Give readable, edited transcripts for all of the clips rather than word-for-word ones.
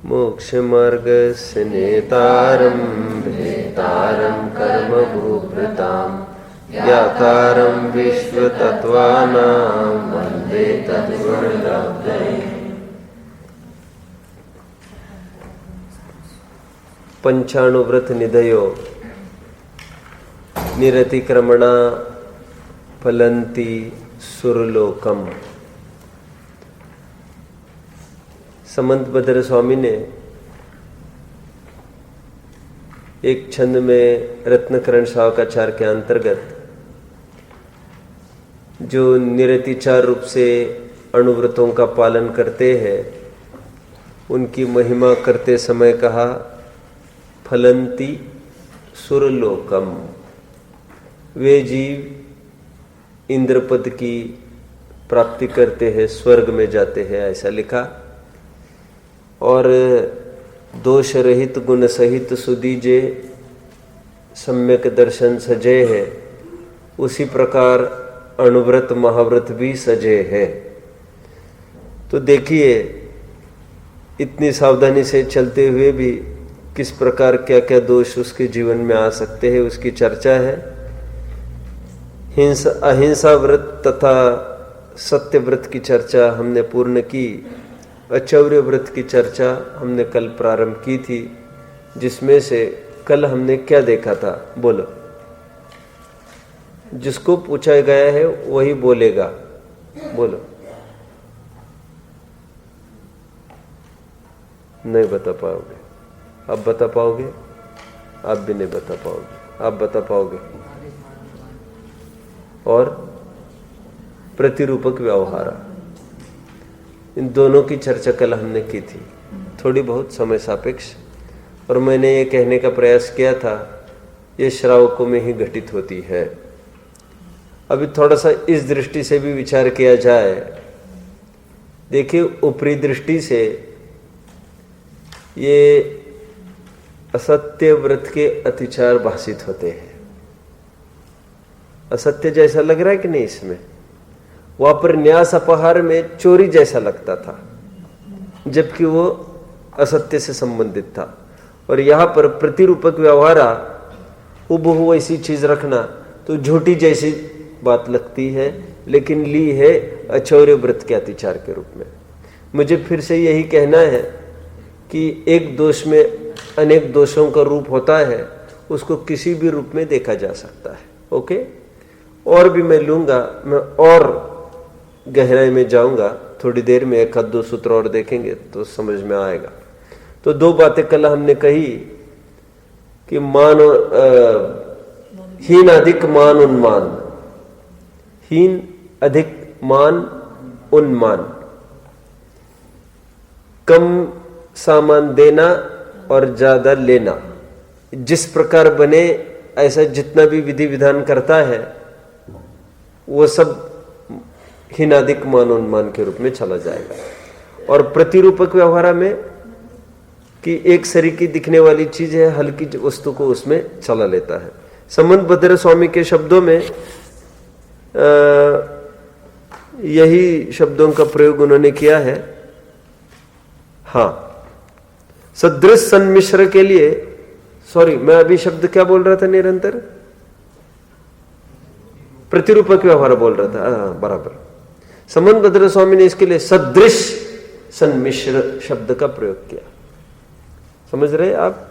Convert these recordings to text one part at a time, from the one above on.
मोक्षमार्गस्य नेतारं भेतारं कर्मभूभृतां ज्ञातारं विश्वतत्त्वानां वन्दे तद्गुणलब्धये। पंचाणुव्रत निधयो निरतिक्रमणा फलंती सुरलोकम। समंत भद्र स्वामी ने एक छंद में रत्नकरण शावकाचार के अंतर्गत जो निरतिचार रूप से अणुव्रतों का पालन करते हैं उनकी महिमा करते समय कहा, फलंती सुरलोकम। वे जीव इंद्रपद की प्राप्ति करते हैं, स्वर्ग में जाते हैं, ऐसा लिखा। और दोष रहित गुण सहित सुदीजे सम्यक दर्शन सजे है, उसी प्रकार अणुव्रत महाव्रत भी सजे है। तो देखिए, इतनी सावधानी से चलते हुए भी किस प्रकार क्या क्या दोष उसके जीवन में आ सकते हैं, उसकी चर्चा है। अहिंसा व्रत तथा सत्य व्रत की चर्चा हमने पूर्ण की। अचौर्य व्रत की चर्चा हमने कल प्रारंभ की थी, जिसमें से कल हमने क्या देखा था, बोलो। जिसको पूछा गया है वही बोलेगा, बोलो। नहीं बता पाओगे, आप बता पाओगे? आप भी नहीं बता पाओगे, आप बता पाओगे? और प्रतिरूपक व्यवहार, इन दोनों की चर्चा कल हमने की थी, थोड़ी बहुत समय सापेक्ष। और मैंने ये कहने का प्रयास किया था, ये श्रावकों में ही घटित होती है। अभी थोड़ा सा इस दृष्टि से भी विचार किया जाए। देखिए, ऊपरी दृष्टि से ये असत्य व्रत के अतिचार भाषित होते हैं। असत्य जैसा लग रहा है कि नहीं इसमें? वहां पर न्यास अपहार में चोरी जैसा लगता था, जबकि वो असत्य से संबंधित था। और यहां पर प्रतिरूपक व्यवहार हुबहू ऐसी चीज रखना तो झूठी जैसी बात लगती है, लेकिन ली है अचौर्य व्रत के अतिचार के रूप में। मुझे फिर से यही कहना है कि एक दोष में अनेक दोषों का रूप होता है, उसको किसी भी रूप में देखा जा सकता है। ओके, और भी मैं लूंगा, मैं और गहराई में जाऊंगा थोड़ी देर में। एक आध दो सूत्र और देखेंगे तो समझ में आएगा। तो दो बातें कल हमने कही कि मान हीन अधिक मान उन्मान, हीन अधिक मान उन्मान, कम सामान देना और ज्यादा लेना। जिस प्रकार बने ऐसा जितना भी विधि विधान करता है वो सब हीनादिक मान उन्मान के रूप में चला जाएगा। और प्रतिरूपक व्यवहार में कि एक सरीकी दिखने वाली चीज है, हल्की वस्तु को उसमें चला लेता है। समंत भद्र स्वामी के शब्दों में यही शब्दों का प्रयोग उन्होंने किया है। हाँ, सदृश सन्मिश्र के लिए, सॉरी मैं अभी शब्द क्या बोल रहा था निरंतर? प्रतिरूपक व्यवहार बोल रहा था, बराबर। समंत भद्र स्वामी ने इसके लिए सदृश सन्मिश्र शब्द का प्रयोग किया। समझ रहे आप?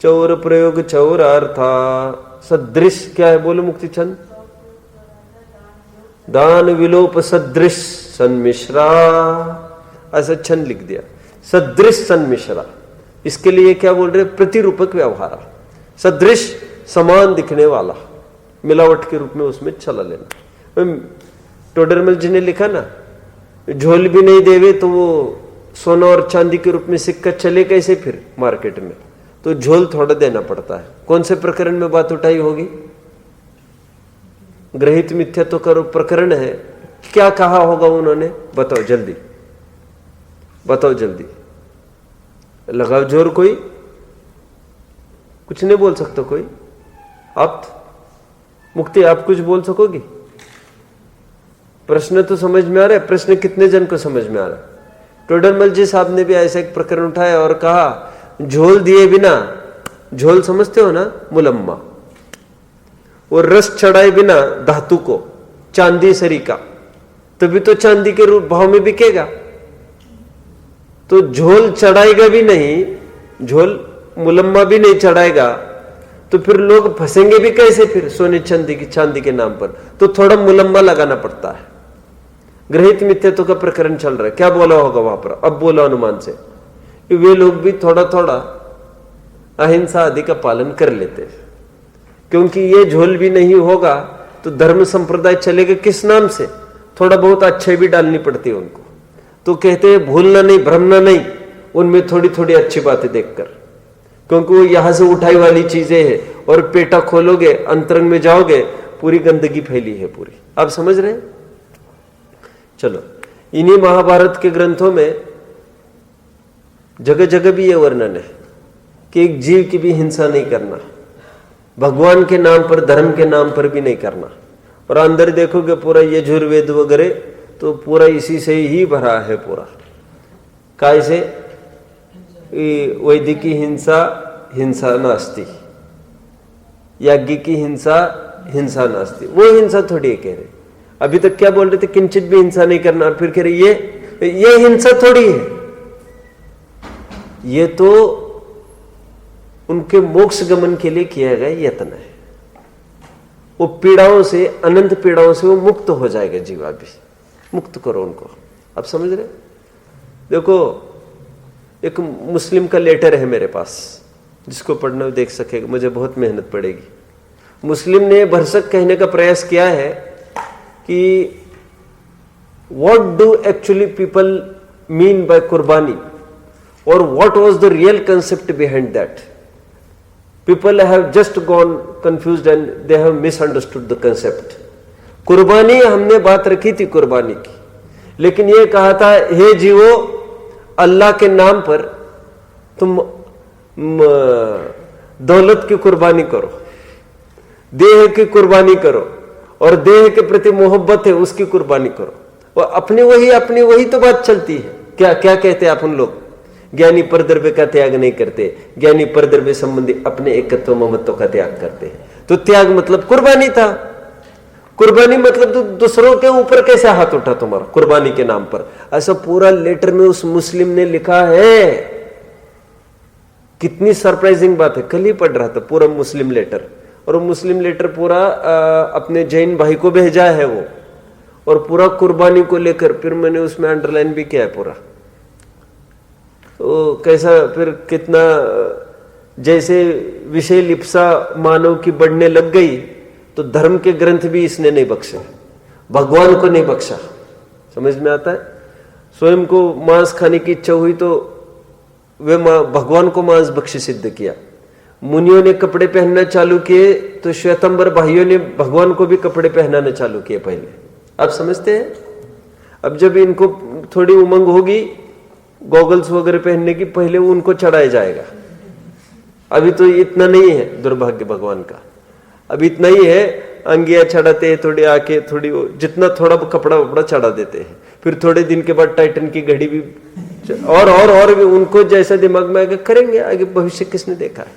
चौर प्रयोग चौरार्था, सदृश क्या है बोलो मुक्ति छंद? दान विलोप सदृश सन्मिश्रा, ऐसा छंद लिख दिया। सदृश सन्मिश्रा, इसके लिए क्या बोल रहे? प्रतिरूपक व्यवहार। सदृश समान दिखने वाला, मिलावट के रूप में उसमें चला लेना। टोडरमल जी ने लिखा ना, झोल भी नहीं देवे तो वो सोना और चांदी के रूप में सिक्का चले कैसे फिर मार्केट में? तो झोल थोड़ा देना पड़ता है। कौन से प्रकरण में बात उठाई होगी? ग्रहित मिथ्यात्व का प्रकरण है। क्या कहा होगा उन्होंने? बताओ जल्दी, बताओ जल्दी, लगाओ जोर। कोई कुछ नहीं बोल सकता? कोई आप मुक्ति, आप कुछ बोल सकोगी? प्रश्न तो समझ में आ रहा है? प्रश्न कितने जन को समझ में आ रहा है? टोडरमल जी साहब ने भी ऐसा एक प्रकरण उठाया और कहा झोल दिए बिना, झोल समझते हो ना, मुलम्मा, और रस चढ़ाए बिना धातु को, चांदी सरीका, तभी तो चांदी के रूप भाव में बिकेगा। तो झोल चढ़ाएगा भी नहीं, झोल मुलम्मा भी नहीं चढ़ाएगा, तो फिर लोग फंसेंगे भी कैसे फिर सोने चांदी के नाम पर? तो थोड़ा मुलम्मा लगाना पड़ता है। ग्रहित मिथ्यत्व का प्रकरण चल रहा है, क्या बोला होगा वहां पर? अब बोला अनुमान से, वे लोग भी थोड़ा थोड़ा अहिंसा आदि का पालन कर लेते हैं, क्योंकि ये झोल भी नहीं होगा तो धर्म संप्रदाय चलेगा किस नाम से? थोड़ा बहुत अच्छे भी डालनी पड़ती है उनको। तो कहते हैं भूलना नहीं, भ्रमना नहीं, उनमें थोड़ी थोड़ी अच्छी बातें देखकर, क्योंकि वो यहां से उठाई वाली चीजें हैं, और पेटा खोलोगे, अंतरंग में जाओगे, पूरी गंदगी फैली है पूरी। आप समझ रहे हैं? चलो, इन्हीं महाभारत के ग्रंथों में जगह जगह भी ये वर्णन है कि एक जीव की भी हिंसा नहीं करना, भगवान के नाम पर, धर्म के नाम पर भी नहीं करना। और अंदर देखोगे पूरा यजुर्वेद वगैरह तो पूरा इसी से ही भरा है पूरा। काय से? वैदिकी हिंसा हिंसा नास्ति, याज्ञ की हिंसा हिंसा नास्ति, वो हिंसा थोड़ी है कह रहे। अभी तक क्या बोल रहे थे? किंचित भी हिंसा नहीं करना, और फिर कह रहे ये हिंसा थोड़ी है, ये तो उनके मोक्ष गमन के लिए किया गया यत्न है। वो पीड़ाओं से, अनंत पीड़ाओं से वो मुक्त हो जाएगा जीवा भी। मुक्त करो उनको। आप समझ रहे? देखो, एक मुस्लिम का लेटर है मेरे पास, जिसको पढ़ना देख सकेगा, मुझे बहुत मेहनत पड़ेगी। मुस्लिम ने भरसक कहने का प्रयास किया है कि what do actually people mean by कुर्बानी, और what was the real concept behind that. People have just gone confused and they have misunderstood the concept. कुर्बानी, हमने बात रखी थी कुर्बानी की, लेकिन यह कहा था हे जीवो, अल्लाह के नाम पर तुम दौलत की कुर्बानी करो, देह की कुर्बानी करो, और देह के प्रति मोहब्बत है उसकी कुर्बानी करो। और अपनी वही तो बात चलती है। क्या क्या कहते हैं अपन लोग? ज्ञानी परद्रव्य का त्याग नहीं करते, ज्ञानी परद्रव्य संबंधी अपने एकत्व ममत्व का त्याग करते हैं। तो त्याग मतलब कुर्बानी था। कुर्बानी मतलब तो दूसरों के ऊपर कैसे हाथ उठा तुम्हारा कुर्बानी के नाम पर? ऐसा पूरा लेटर में उस मुस्लिम ने लिखा है। कितनी सरप्राइजिंग बात है। कल ही पढ़ रहा था पूरा मुस्लिम लेटर, और वो मुस्लिम लेटर पूरा अपने जैन भाई को भेजा है वो, और पूरा कुर्बानी को लेकर फिर मैंने उसमें अंडरलाइन भी किया है पूरा। तो कैसा फिर कितना जैसे विषय लिप्सा मानव की बढ़ने लग गई, तो धर्म के ग्रंथ भी इसने नहीं बख्शे, भगवान को नहीं बख्शा। समझ में आता है? स्वयं को मांस खाने की इच्छा हुई तो वे भगवान को मांस बख्शे सिद्ध किया। मुनियों ने कपड़े पहनना चालू किए तो श्वेतंबर भाइयों ने भगवान को भी कपड़े पहनाना चालू किए पहले। आप समझते हैं? अब जब इनको थोड़ी उमंग होगी गॉगल्स वगैरह पहनने की, पहले उनको चढ़ाया जाएगा। अभी तो इतना नहीं है दुर्भाग्य भगवान का। अब इतना ही है, अंगिया चढ़ाते हैं, थोड़ी आके थोड़ी जितना थोड़ा कपड़ा वपड़ा चढ़ा देते हैं। फिर थोड़े दिन के बाद टाइटन की घड़ी भी और भी उनको जैसा दिमाग में आगे करेंगे। आगे भविष्य किसने देखा है?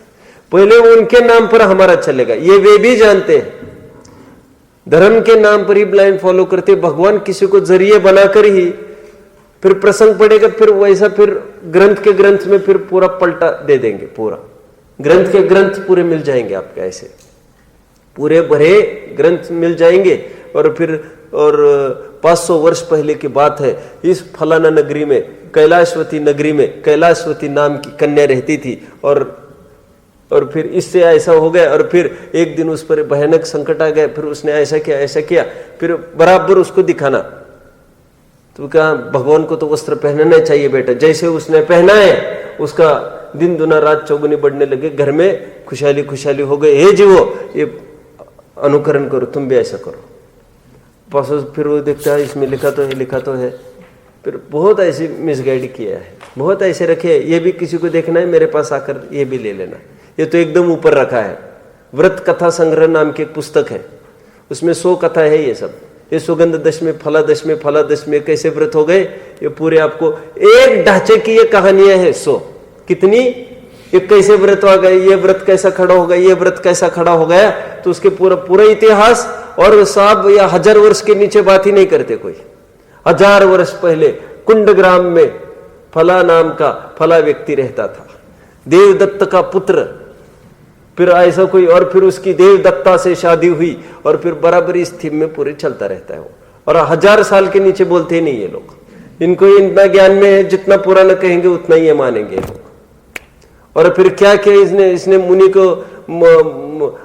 पहले उनके नाम पर हमारा चलेगा, ये वे भी जानते हैं। धर्म के नाम पर ही ब्लाइंड फॉलो करते। भगवान किसी को जरिए बनाकर ही फिर प्रसंग पड़ेगा, फिर वैसा फिर ग्रंथ के ग्रंथ में फिर पूरा पलटा दे देंगे। पूरा ग्रंथ के ग्रंथ पूरे मिल जाएंगे आपके, ऐसे पूरे भरे ग्रंथ मिल जाएंगे। और फिर 500 वर्ष पहले की बात है, इस फलाना नगरी में, कैलाशवती नगरी में कैलाशवती नाम की कन्या रहती थी, और फिर इससे ऐसा हो गया, और फिर एक दिन उस पर भयानक संकट आ गया, फिर उसने ऐसा किया, फिर बराबर उसको दिखाना। तो कहा भगवान को तो वस्त्र पहनना चाहिए बेटा। जैसे उसने पहना है, उसका दिन दुना रात चौगुनी बढ़ने लगे, घर में खुशहाली खुशहाली हो गए। हे जीवो, ये अनुकरण करो, तुम भी ऐसा करो। पासो फिर वो देखता है इसमें लिखा तो है। फिर बहुत ऐसे मिसगाइड किया है, बहुत ऐसे रखे। ये भी किसी को देखना है मेरे पास आकर ये भी ले लेना। ये तो एकदम ऊपर रखा है। व्रत कथा संग्रह नाम की एक पुस्तक है, उसमें 100 कथा है। ये सब ये सुगंध दशमी, फला दशमी, फला दशमी, कैसे व्रत हो गए, ये पूरे आपको एक ढांचे की ये कहानियां हैं। कितनी, ये कैसे व्रत हो गए, ये व्रत कैसा खड़ा हो गया, ये व्रत कैसा खड़ा हो गया, तो उसके पूरा इतिहास। और साहब या 1000 वर्ष के नीचे बात ही नहीं करते कोई। 1000 वर्ष पहले कुंडग्राम में फला नाम का फला व्यक्ति रहता था, देवदत्त का पुत्र। फिर ऐसा कोई, और फिर उसकी देवदत्ता से शादी हुई, और फिर बराबर इस थीम में पूरे चलता रहता है वो। और 1000 साल के नीचे बोलते ही नहीं ये लोग। इनको इतना ज्ञान में है, जितना पुराना कहेंगे उतना ही ये मानेंगे लोग। और फिर क्या किया इसने मुनि को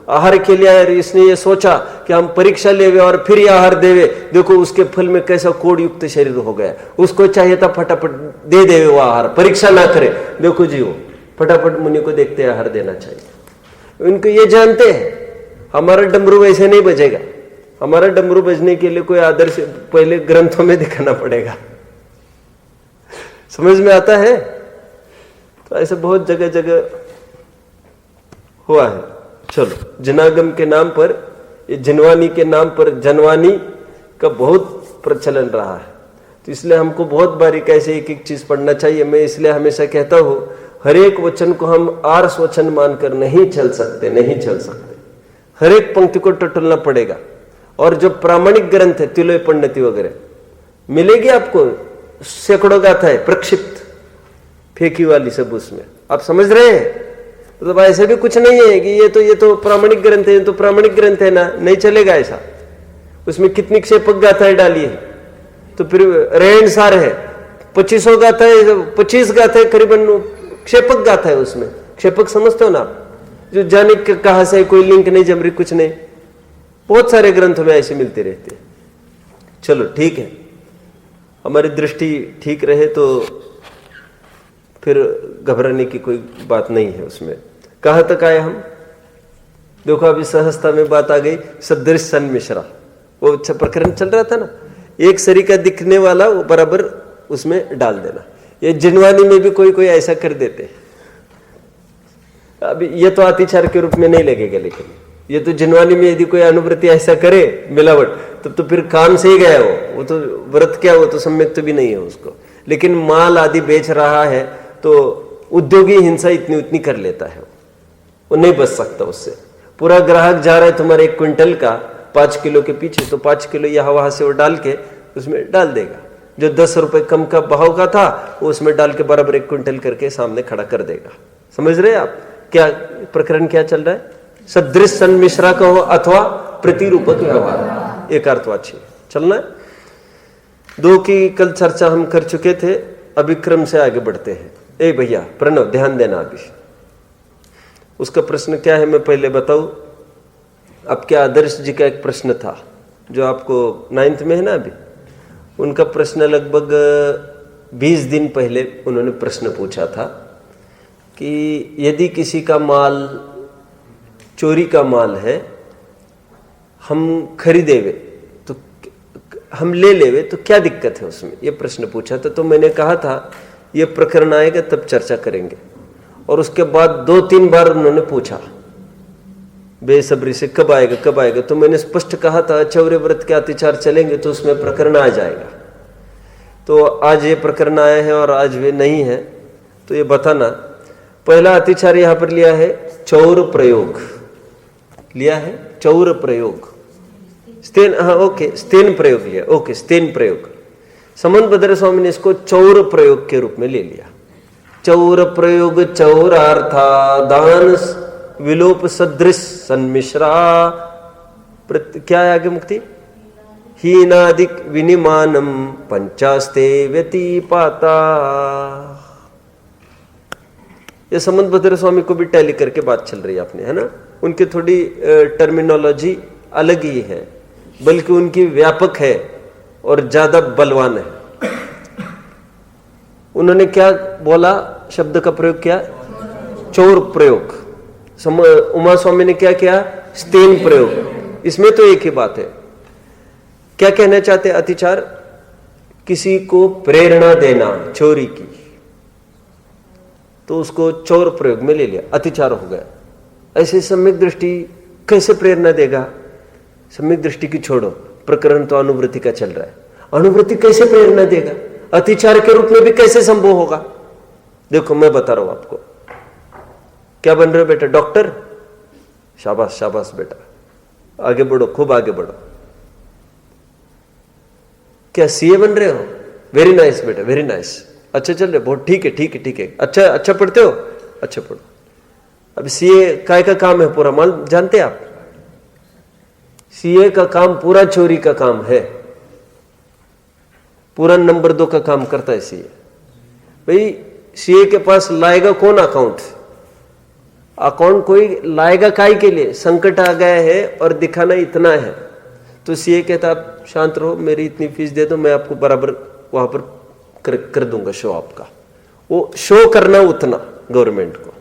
आहार के लिए, इसने ये सोचा कि हम परीक्षा लेवे और फिर ये आहार देवे। देखो उसके फल में कैसा कोड युक्त शरीर हो गया। उसको चाहिए था फटाफट दे देवे वो आहार, परीक्षा ना करे। देखो जी वो फटाफट मुनि को देखते आहार देना चाहिए। उनको ये जानते हैं हमारा डमरू वैसे नहीं बजेगा। हमारा डमरू बजने के लिए कोई आदर्श पहले ग्रंथों में दिखाना पड़ेगा। समझ में आता है? तो ऐसे बहुत जगह जगह हुआ है। चलो, जनागम के नाम पर, ये जनवानी के नाम पर जनवानी का बहुत प्रचलन रहा है। तो इसलिए हमको बहुत बारीक ऐसे एक एक चीज पढ़ना चाहिए। मैं इसलिए हमेशा कहता हूं, हर एक वचन को हम आर्ष वचन मानकर नहीं चल सकते। हर एक पंक्ति को टटोलना पड़ेगा। और जो प्रामाणिक ग्रंथ है, तिलोय पंडिती वगैरह मिलेगी आपको, सैकड़ों गाथा है प्रक्षिप्त, फेंकी वाली सब उसमें। आप समझ रहे हैं? तो ऐसे भी कुछ नहीं है कि ये तो प्रामाणिक ग्रंथ है, ये तो प्रामाणिक ग्रंथ है ना, नहीं चलेगा ऐसा। उसमें कितनी क्षेपक गाथाएं डाली है, तो फिर रहन सार है 2500 गाथाएं, 25 गाथाएं करीबन क्षेपक गाथा है उसमें। क्षेपक समझते हो ना आप, जो जाने कहां से कोई लिंक नहीं जम रही, कुछ नहीं। बहुत सारे ग्रंथों में ऐसे मिलते रहते हैं। चलो ठीक है, हमारी दृष्टि ठीक रहे तो फिर घबराने की कोई बात नहीं है उसमें। कहां तक आए हम? देखो अभी सहजता में बात आ गई सदृश सन्मिश्रा, वो अच्छा प्रकरण चल रहा था ना। एक सरीका दिखने वाला वो बराबर उसमें डाल देना। ये जिनवानी में भी कोई ऐसा कर देते। अभी ये तो अतिचार के रूप में नहीं लगेगा, लेकिन ये तो जिनवानी में यदि कोई अनुवृत्ति ऐसा करे मिलावट, तब तो फिर काम से ही गया वो तो व्रत क्या, वो तो सम्यक तो भी नहीं है उसको। लेकिन माल आदि बेच रहा है तो उद्योगी हिंसा इतनी उतनी कर लेता है, वो नहीं बच सकता उससे। पूरा ग्राहक जा रहा है तुम्हारे 1 क्विंटल का 5 किलो के पीछे, तो 5 किलो यहाँ वहां से वो डाल के उसमें डाल देगा। जो 10 रुपए कम का भाव का था वो उसमें डाल के बराबर 1 क्विंटल करके सामने खड़ा कर देगा। समझ रहे आप क्या प्रकरण क्या चल रहा है? सदृश सन्मिश्रा का हो अथवा प्रतिरूपक व्यवहार, एक अर्थवाची चलना है। 2 की कल चर्चा हम कर चुके थे, अभी क्रम से आगे बढ़ते हैं। ए भैया प्रणव, ध्यान देना। अभी उसका प्रश्न क्या है मैं पहले बताऊं। आपके आदर्श जी का एक प्रश्न था जो आपको 9th में है ना अभी, उनका प्रश्न लगभग 20 दिन पहले उन्होंने प्रश्न पूछा था कि यदि किसी का माल चोरी का माल है, हम खरीदेवे तो हम ले लेवे तो क्या दिक्कत है उसमें, ये प्रश्न पूछा था। तो मैंने कहा था ये प्रकरण आएगा तब चर्चा करेंगे। और उसके बाद 2-3 बार उन्होंने पूछा बेसब्री से कब आएगा। तो मैंने स्पष्ट कहा था चौर्य व्रत के अतिचार चलेंगे तो उसमें प्रकरण आ जाएगा। तो आज ये प्रकरण आया है और आज वे नहीं है, तो ये बताना। पहला अतिचार यहां पर लिया है चौर प्रयोग, लिया है चौर प्रयोग, स्तेन, हाँ ओके, स्तेन प्रयोग लिया, ओके स्तेन प्रयोग। समन भद्र स्वामी ने इसको चौर प्रयोग के रूप में ले लिया। चौर प्रयोग चौरार्था दान विलोप सदृश सन्मिश्रा क्या है आगे मुक्ति हीनादिक विनिमानम पंचास्ते व्यतिपाता। ये समन भद्र स्वामी को भी टैली करके बात चल रही है आपने, है ना। उनकी थोड़ी टर्मिनोलॉजी अलग ही है, बल्कि उनकी व्यापक है और ज्यादा बलवान है। उन्होंने क्या बोला, शब्द का प्रयोग किया चौर प्रयोग। उमा स्वामी ने क्या किया, स्तेन प्रयोग। इसमें तो एक ही बात है। क्या कहना चाहते, अतिचार किसी को प्रेरणा देना चोरी की, तो उसको चौर प्रयोग में ले लिया, अतिचार हो गया। ऐसे सम्यक दृष्टि कैसे प्रेरणा देगा? सम्यक दृष्टि की छोड़ो, प्रकरण तो अनुवृत्ति का चल रहा है। अनुवृत्ति कैसे प्रेरणा देगा? अतिचार के रूप में भी कैसे संभव होगा? देखो मैं बता रहा हूं आपको। क्या बन रहे हो बेटा? डॉक्टर? शाबाश शाबाश बेटा, आगे बढ़ो, खूब आगे बढ़ो। क्या सीए बन रहे हो? वेरी नाइस बेटा, वेरी नाइस, अच्छा चल रहे, बहुत ठीक है ठीक है ठीक है, अच्छा अच्छा पढ़ते हो, अच्छा पढ़ो। अब सीए काय का काम है? पूरा माल जानते हैं आप? सीए का काम पूरा चोरी का काम है, पूरा नंबर 2 का काम करता है सीए। भाई सीए के पास लाएगा कौन अकाउंट? अकाउंट कोई लाएगा काय के लिए? संकट आ गया है और दिखाना इतना है, तो सीए कहता आप शांत रहो, मेरी इतनी फीस दे दो, मैं आपको बराबर वहां पर कर दूंगा शो आपका। वो शो करना उतना गवर्नमेंट को,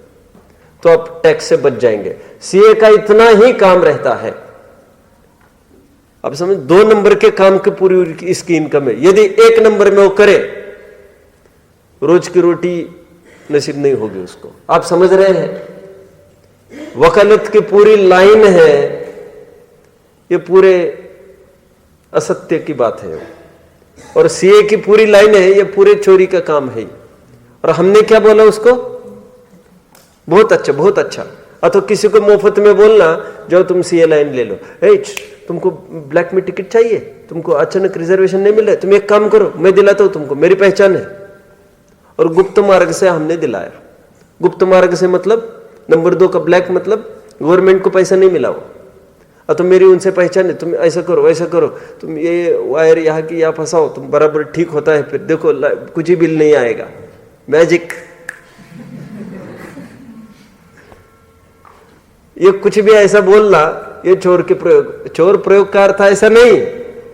तो आप टैक्स से बच जाएंगे। सीए का इतना ही काम रहता है। अब समझ, 2 नंबर के काम की पूरी इसकी इनकम है। यदि 1 नंबर में वो करे, रोज की रोटी नसीब नहीं होगी उसको। आप समझ रहे हैं? वकालत की पूरी लाइन है, ये पूरे असत्य की बात है। और सीए की पूरी लाइन है, ये पूरे चोरी का काम है। और हमने क्या बोला उसको? बहुत अच्छा बहुत अच्छा। अथवा किसी को मुफ्त में बोलना, जाओ तुम सीए लाइन ले लो, तुमको ब्लैक में टिकट चाहिए, तुमको अचानक रिजर्वेशन नहीं मिल रहा है, तुम एक काम करो, मैं दिलाता हूं तुमको, मेरी पहचान है। और गुप्त मार्ग से हमने दिलाया। गुप्त मार्ग से मतलब नंबर 2 का ब्लैक, मतलब गवर्नमेंट को पैसा नहीं मिला वो। तो मेरी उनसे पहचान है, तुम ऐसा करो वैसा करो, तुम ये वायर यहाँ की यहाँ फंसाओ, तुम बराबर ठीक होता है, फिर देखो कुछ ही बिल नहीं आएगा। मैजिक। ये कुछ भी ऐसा बोलना, ये चोर के प्रयोग। चोर प्रयोग का अर्थ ऐसा नहीं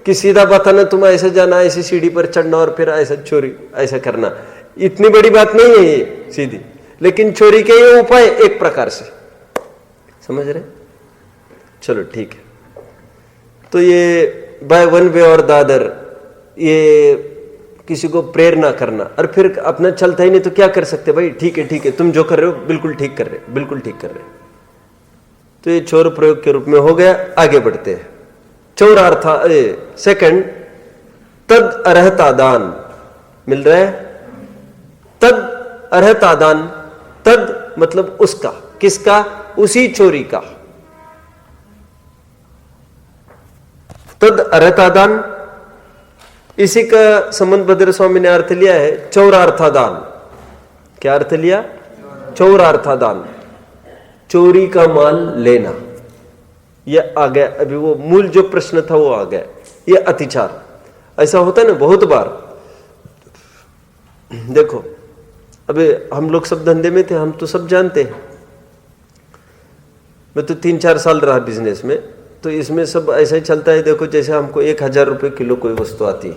कि सीधा बताना तुम ऐसे जाना, ऐसी सीढ़ी पर चढ़ना और फिर ऐसा चोरी ऐसा करना। इतनी बड़ी बात नहीं है ये सीधी, लेकिन चोरी के ये उपाय एक प्रकार से, समझ रहे? चलो ठीक है। तो ये बाय वन वे और द अदर, ये किसी को प्रेरणा करना, और फिर अपना चलता ही नहीं तो क्या कर सकते भाई? ठीक है तुम जो कर रहे हो बिल्कुल ठीक कर रहे, बिल्कुल ठीक कर रहे। तो ये चोर प्रयोग के रूप में हो गया। आगे बढ़ते हैं। चौरार्था सेकंड, तद अर्हता दान मिल रहा है। तद अर्हता दान, तद मतलब उसका, किसका? उसी चोरी का। तद अर्हता दान, इसी का संबंध भद्र स्वामी ने अर्थ लिया है चौरार्था दान। क्या अर्थ लिया? चौरार्था दान, चोरी का माल लेना। यह आ गया, अभी वो मूल जो प्रश्न था वो आ गया। ये अतिचार ऐसा होता है ना बहुत बार। देखो अबे हम लोग सब धंधे में थे, हम तो सब जानते हैं। मैं तो 3-4 साल रहा बिजनेस में, तो इसमें सब ऐसा ही चलता है। देखो जैसे हमको 1000 रुपये किलो कोई वस्तु आती है,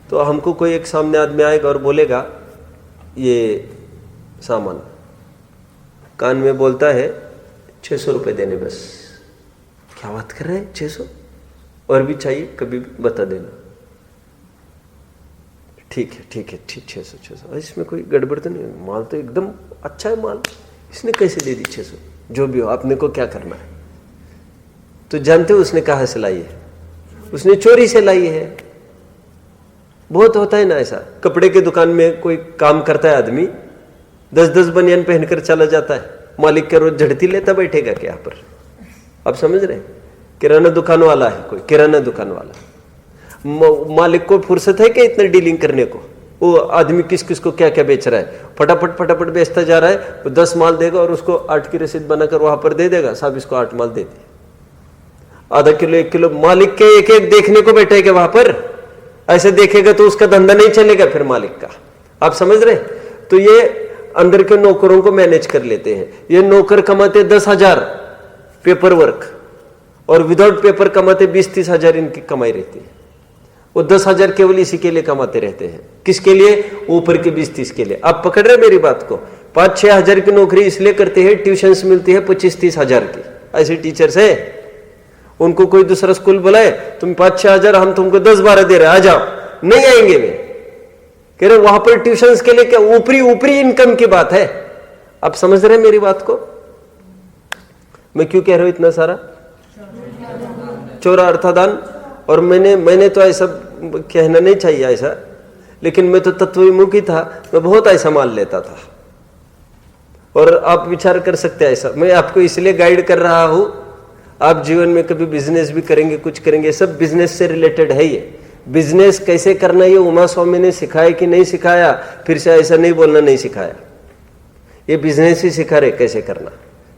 तो हमको कोई एक सामने आदमी आएगा और बोलेगा ये सामान, कान में बोलता है 600 रुपये देने बस। क्या बात कर रहे हैं? 600 और भी चाहिए कभी भी बता देना। ठीक है 600। इसमें कोई गड़बड़ तो नहीं, माल तो एकदम अच्छा है माल, इसने कैसे दे दी 600? जो भी हो, आपने को क्या करना है? तो जानते हो उसने कहाँ से लाई है? उसने चोरी से लाई है। बहुत होता है ना ऐसा। कपड़े के दुकान में कोई काम करता है आदमी, 10-10 बनियान पहनकर चला जाता है, मालिक का रोज झड़ती लेता बैठेगा क्या यहाँ पर? आप समझ रहे? किराना दुकान वाला है कोई, किराना दुकान वाला, मालिक को फुर्सत है क्या इतना डीलिंग करने को? वो आदमी किस किस को क्या क्या बेच रहा है, फटाफट बेचता जा रहा है। वो 10 माल देगा और उसको 8 की रसीद बनाकर वहां पर दे देगा, साहब इसको 8 माल दे दिए। आधा किलो 1 किलो मालिक के एक देखने को बैठेगा वहां पर। ऐसे देखेगा तो उसका धंधा नहीं चलेगा फिर मालिक का। आप समझ रहे? तो ये अंदर के नौकरों को मैनेज कर लेते हैं। ये नौकर कमाते 10,000 पेपर वर्क, और विदाउट पेपर कमाते 20-30 हजार इनकी कमाई रहती है। वो 10,000 केवल इसी के लिए कमाते रहते हैं। किसके लिए? ऊपर के 20-30 के लिए। आप पकड़ रहे मेरी बात को? 5-6 हजार की नौकरी इसलिए करते हैं, ट्यूशंस मिलती है 25-30 हजार की। ऐसे टीचर्स है, उनको कोई दूसरा स्कूल बुलाए, तुम 5-6 हजार, हम तुमको 10-12 दे रहे, आ जाओ। नहीं आएंगे वे, कह रहे वहां पर ट्यूशंस के लिए क्या ऊपरी इनकम की बात है। आप समझ रहे मेरी बात को? मैं क्यों कह रहा हूं इतना सारा? चोरा अर्थादान। और मैंने तो ऐसा कहना नहीं चाहिए ऐसा, लेकिन मैं तो तत्वविमुखी था, मैं बहुत ऐसा मान लेता था। और आप विचार कर सकते हैं ऐसा, मैं आपको इसलिए गाइड कर रहा हूं, आप जीवन में कभी बिजनेस भी करेंगे, कुछ करेंगे, सब बिजनेस से रिलेटेड है। ये बिजनेस कैसे करना ये उमा स्वामी ने सिखाया कि नहीं सिखाया, फिर से ऐसा नहीं बोलना नहीं सिखाया, ये बिजनेस ही सिखा रहे कैसे करना।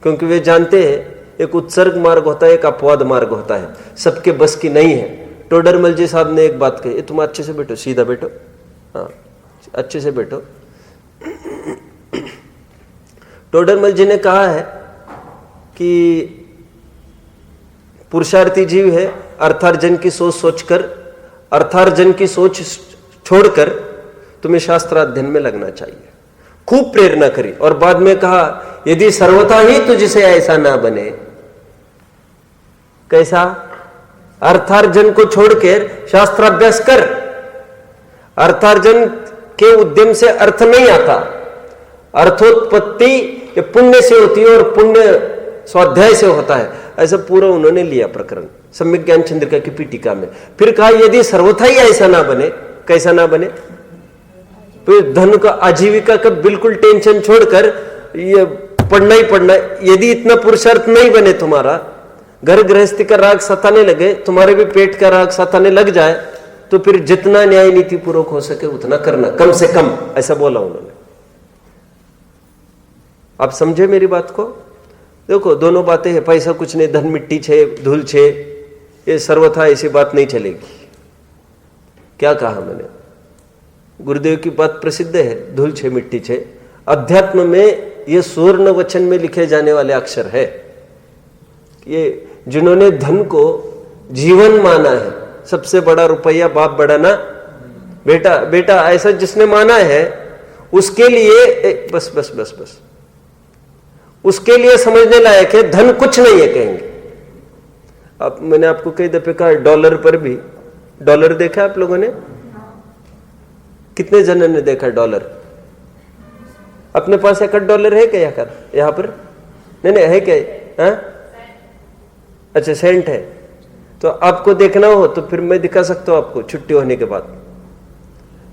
क्योंकि वे जानते हैं एक उत्सर्ग मार्ग होता है, एक अपवाद मार्ग होता है, सबके बस की नहीं है। टोडरमल जी साहब ने एक बात कही, तुम अच्छे से बैठो, सीधा बैठो, हाँ अच्छे से बैठो। टोडरमल जी ने कहा है कि पुरुषार्थी जीव है, अर्थार्जन की सोच सोचकर, अर्थार्जन की सोच छोड़कर तुम्हें शास्त्र अध्ययन में लगना चाहिए। खूब प्रेरणा करी और बाद में कहा यदि सर्वथा ही तुझसे ऐसा ना बने, कैसा? अर्थार्जन को छोड़कर शास्त्राभ्यास कर। अर्थार्जन के उद्यम से अर्थ नहीं आता, अर्थोत्पत्ति ये पुण्य से होती है और पुण्य स्वाध्याय से होता है। ऐसा पूरा उन्होंने लिया प्रकरण सम्यक ज्ञान चंद्रिका की पीठिका में। फिर कहा यदि सर्वथा ही ऐसा ना बने, कैसा ना बने? फिर धन का आजीविका का बिल्कुल टेंशन छोड़कर ये पढ़ना ही पढ़ना। यदि इतना पुरुषार्थ नहीं बने, तुम्हारा घर गृहस्थी का राग सताने लगे, तुम्हारे भी पेट का राग सताने लग जाए, तो फिर जितना न्याय नीति पूर्वक हो सके उतना करना, कम से कम, ऐसा बोला उन्होंने। आप समझे मेरी बात को? देखो दोनों बातें हैं, पैसा कुछ नहीं, धन मिट्टी छे, धूल छे, ये सर्वथा ऐसी बात नहीं चलेगी। क्या कहा मैंने? गुरुदेव की बात प्रसिद्ध है, धूल छे मिट्टी छे। अध्यात्म में ये स्वर्ण वचन में लिखे जाने वाले अक्षर है। ये जिन्होंने धन को जीवन माना है, सबसे बड़ा रुपया बाप बड़ा ना बेटा, बेटा ऐसा जिसने माना है, उसके लिए बस बस बस बस उसके लिए समझने लायक है, धन कुछ नहीं है कहेंगे। अब मैंने आपको कई दफे कहा, डॉलर पर भी, डॉलर देखा आप लोगों ने? कितने जनों ने देखा डॉलर? अपने पास एक डॉलर है क्या यहाँ पर? नहीं है क्या? हाँ अच्छा, सेंट है। तो आपको देखना हो तो फिर मैं दिखा सकता हूं आपको, छुट्टी होने के बाद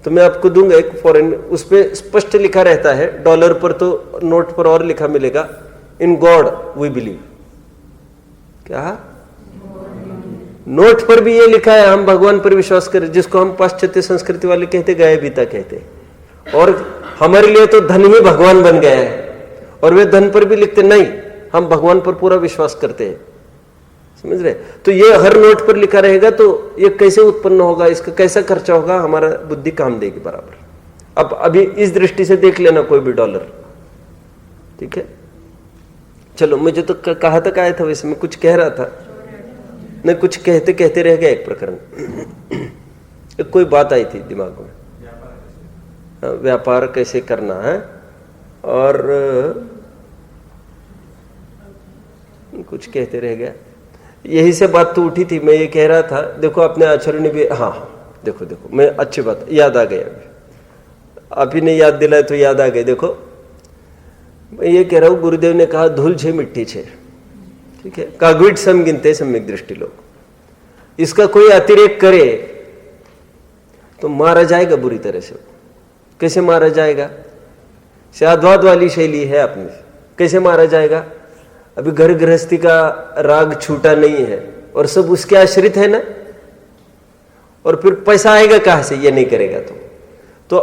तो मैं आपको दूंगा एक फॉरेन, उस पर स्पष्ट लिखा रहता है। डॉलर पर तो, नोट पर और लिखा मिलेगा, इन गॉड वी बिलीव। क्या? नोट पर भी ये लिखा है, हम भगवान पर विश्वास करें, जिसको हम पाश्चात्य संस्कृति वाले कहते, गाय बीता कहते। और हमारे लिए तो धन ही भगवान बन गया है, और वे धन पर भी लिखते नहीं, हम भगवान पर पूरा विश्वास करते हैं। समझ रहे? तो ये हर नोट पर लिखा रहेगा, तो ये कैसे उत्पन्न होगा, इसका कैसा खर्चा होगा, हमारा बुद्धि काम देगी बराबर। अब अभी इस दृष्टि से देख लेना कोई भी डॉलर, ठीक है? चलो, मुझे तो कहा तक आया था, वैसे मैं कुछ कह रहा था, नहीं कुछ कहते कहते रह गया एक प्रकरण। एक कोई बात आई थी दिमाग में, व्यापार कैसे करना है, और कुछ कहते रह गया। यही से बात तो उठी थी, मैं ये कह रहा था, देखो अपने आचरण भी, हाँ देखो देखो, मैं अच्छी बात याद आ गया, आप ही ने याद दिलाया तो याद आ गए। देखो मैं ये कह रहा हूं, गुरुदेव ने कहा धूल छे मिट्टी छे, ठीक है? कागविट सम गिनते सम्यक दृष्टि लोग, इसका कोई अतिरेक करे तो मारा जाएगा बुरी तरह से। कैसे मारा जाएगा? साधवाद वाली शैली है अपनी, कैसे मारा जाएगा? अभी घर गृहस्थी का राग छूटा नहीं है और सब उसके आश्रित है ना, और फिर पैसा आएगा कहां से ये नहीं करेगा तो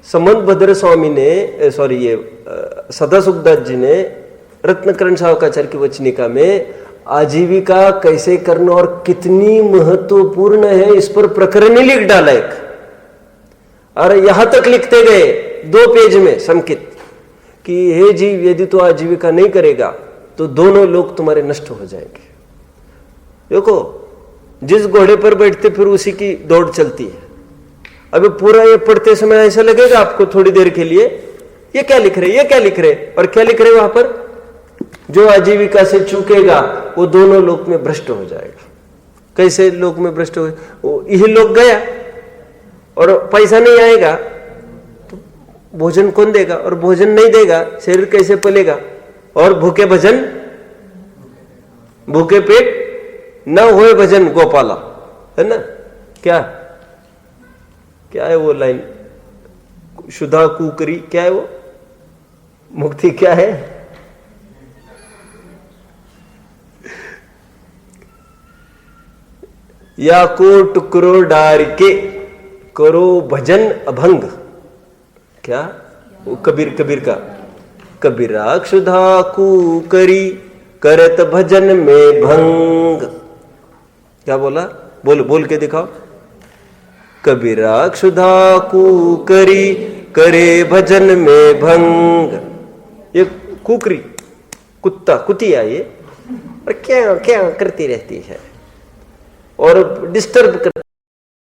समंत भद्र स्वामी ने, सॉरी ये सदा सुखदास जी ने रत्नकरण सावकाचार्य की वचनिका में आजीविका कैसे करना और कितनी महत्वपूर्ण है इस पर प्रकरण ही लिख डाला एक, और यहां तक लिखते गए 2 पेज में संकित कि हे जीव, यदि तू आजीविका नहीं करेगा तो दोनों लोग तुम्हारे नष्ट हो जाएंगे। देखो, जिस घोड़े पर बैठते फिर उसी की दौड़ चलती है। अभी पूरा ये पढ़ते समय ऐसा लगेगा आपको थोड़ी देर के लिए, ये क्या लिख रहे, ये क्या लिख रहे, और क्या लिख रहे वहां पर? जो आजीविका से चूकेगा वो दोनों लोक में भ्रष्ट हो जाएगा। कैसे लोक में भ्रष्ट हो? यही लोग गया और पैसा नहीं आएगा तो भोजन कौन देगा, और भोजन नहीं देगा शरीर कैसे पलेगा, और भूखे भजन भूखे पेट न होए भजन गोपाला, है ना? क्या क्या है वो लाइन? शुदा कुकरी, क्या है वो? मुक्ति क्या है? या को टुकड़ो डार के करो भजन अभंग। क्या? वो कबीर का कबीरा क्षुधा कुकरी करत भजन में भंग। क्या बोला? बोल के दिखाओ। कबीरा क्षुधा कुकरी करे भजन में भंग। ये कुकरी कुतिया ये, और क्या क्या करती रहती है और डिस्टर्ब कर